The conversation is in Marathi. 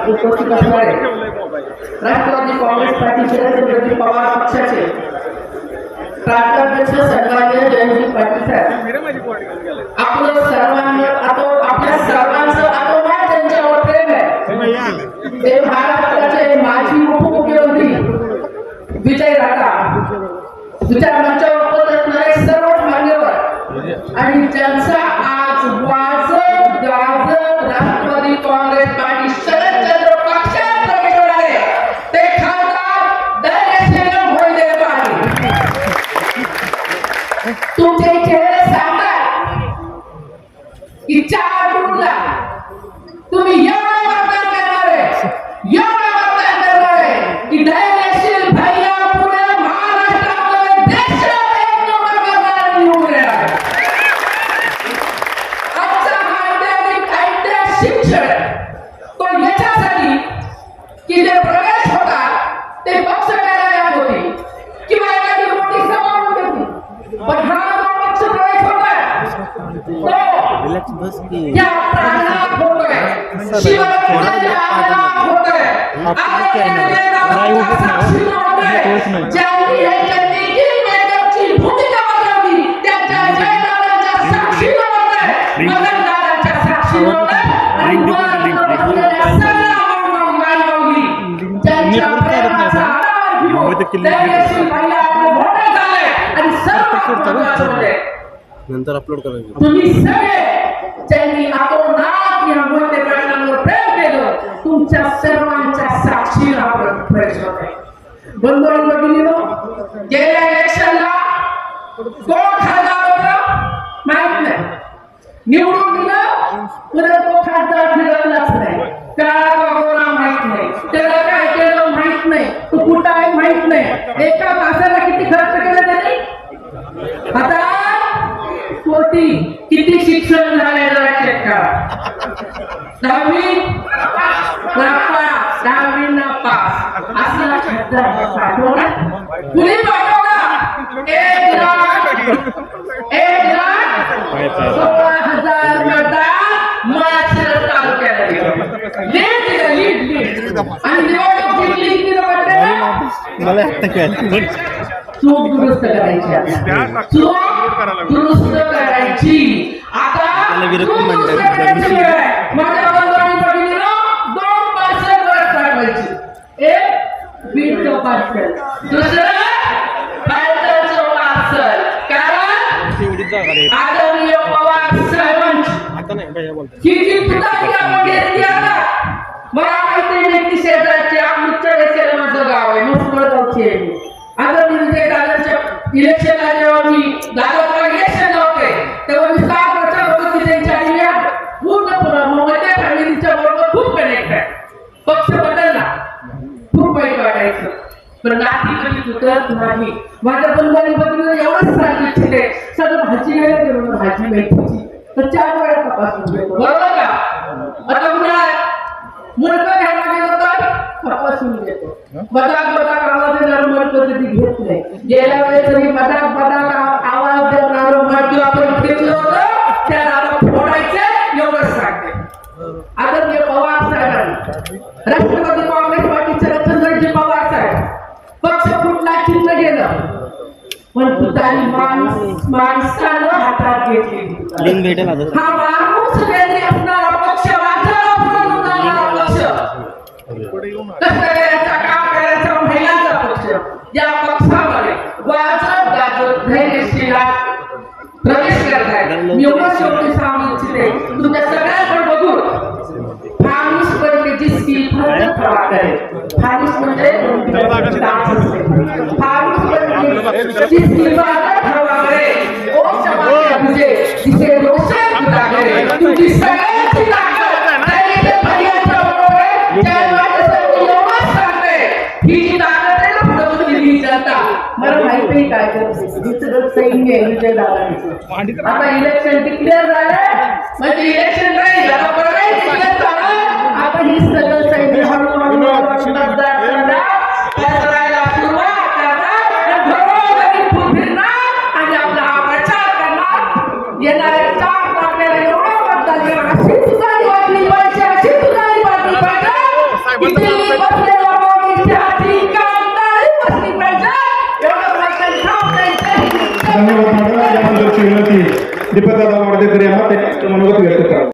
उपस्थित असणारे राष्ट्रवादी काँग्रेस पार्टी शरद पवार पक्षाचे प्रांताध्यक्ष सन्माननीय जयंत पाटील साहेब, आपलं सर्वांना आपल्या सर्वांचं आतोनात त्यांच्यावर प्रेम आहे। ते महाराष्ट्राचे माजी उपमुख्यमंत्री विजय राठा, विचार मंचावर उपस्थित असणारे सर्व मान्यवर आणि ज्यांचा आज वाजत गाजत राष्ट्रवादी काँग्रेस पार्टी शरदचंद्र पक्षात प्रवेश होणार आहे ते खासदार धैर्यशील मोहिते पाटील। तुमचे चेहरे सांगतात की 4 जूनला तुम्ही एवढं मतदान करणार आहे, एवढं मतदान करणार आहे की धैर्यशील भैया पुणे महाराष्ट्रामध्ये देशात 1 नंबर मतदार निवडून येणार। आजचा हा शिक्षण तो याच्यासाठी की जे प्रवेश होता ते पक्ष कार्यालयात होते किंवा एखादी मोठी सभा होती, पण हा जो पक्ष प्रवेश होता तो या प्राणात होतोय, शिवरायांच्या आवाजात होतोय, ज्यांनी ह्याच्यातली किंगमेकरची भूमिका बजावली त्यांच्या जयदादांच्या साक्षीनं होतोय, मदनदादांच्या साक्षीनं होतोय आणि नंतर अपलोड करायचं। तुम्ही सगळे ज्यांनी आतोनात या मोठे प्राणांवर प्रेम केलं, तुमच्या सर्वांच्या साक्षीला आपण प्रवेश होतोय। बंधू आणि भगिनींनो, गेल्या इलेक्शनला कोण खासदार होतं माहित नाही, निवडून दिलं पुन्हा तो खासदार फिरवलाच नाही, काळा गोरा माहित नाही, त्याला काय केलं माहित नाही, तो कुठं आहे माहित नाही, एका तासाला किती खर्च केला त्यांनी, आता कोटी किती शिक्षण झाले जरा चेक करा, 10वी नापास, 10वी नापास असला खासदार पाठवला, कुणी पाठवला 1,16,000 मतदान माळशिरस तालुक्याला लीड आणि निवडणूक जिंकली किती मला चूक दुरुस्त करायची, चूक दुरुस्त करायची। आता माझ्या बंधूंनी बघितलं 2 पार्सल वर पाठवायची, एक बीडचं पार्सल, दुसरं भारताचं पार्सल, कारण आदरणीय पवार साहेबांची ही जी तुतारी आपण घेतली आता, मला माहिती नाही की शेजारची आमच्या देशाला माझं गाव आहे, मुसळगावची आहे। आदरणीय विजय दादांच्या इलेक्शनला जेव्हा मी दादाला इलेक्शन होते तेव्हा मी काय प्रचार होतो की त्यांच्या इंडिया पूर्ण मोठ्या फॅमिलीच्या बरोबर खूप कनेक्ट आहे, पक्ष बदलला खूप वाईट वाटायचं, पण नाती कधी तुटत नाही। माझ्या बंधूंनी बघितलं एवढंच सांगू इच्छिते, सगळं भाजी वेळ घेऊन भाजी मेथीची तर 4 वेळा तपासून घेतो, बरोबर का? आता मुलगा घ्यायला गेलो तर तपासून घेतो, बदाक आवाज नॉर्मल पद्धती घेत नाही, गेल्या वेळेस मी बदाक आवाज देणारं मर्द आपण घेतलं होतं त्या दादा फोडायचं एवढंच सांगते। आदरणीय पवार साहेबांनी राष्ट्रवादी काँग्रेस पार्टीचे रत्नजी पवार साहेब पक्ष कुठला चिन्ह गेलं पण तुतारी माणसानं हातात घेतली, हा माणूस वेगळी असणारा पक्ष महिलांचा पक्ष, या पक्षामध्ये वाजत गाजत धैर्यशील प्रवेश करताय। मी एवढं शेवटी सांगू इच्छिते, तुमच्या सगळ्यांकडे बघून फानुस म्हणजे जिसकी फर्ज खड़ा करे, फानुस म्हणजे फानुस म्हणजे जिसकी इबादत हवा करे, ओ समाज मुझे जिसे रोशन खुदा करे, तुझी सगळ्यांची ताकद धैर्य भैयाच्या बरोबर आहे, त्यामुळे एवढंच सांगते ही जी ताकद आहे ना पुढे दिली जनता मला माहिती काय करते, सगळं सैन्य आहे विजय दादांचं। आता इलेक्शन डिक्लेअर झालं म्हणजे इलेक्शन नाही झालं, बरोबर डिक्लेअर झालं, आता ही सगळं सैन्य हळूहळू मतदार करायला सुरुवात करणार, घरोघरी फिरणार आणि आपला हा प्रचार करणार, येणाऱ्या 4 तारखेला एवढा मतदार अशी तुतारी वाटली पाहिजे, अशी तुतारी वाटली पाहिजे धन्यवाद मॅडम. यानंतरची विनंती दीपकदादा वाडदेकर यांना ते मनोगत व्यक्त करा.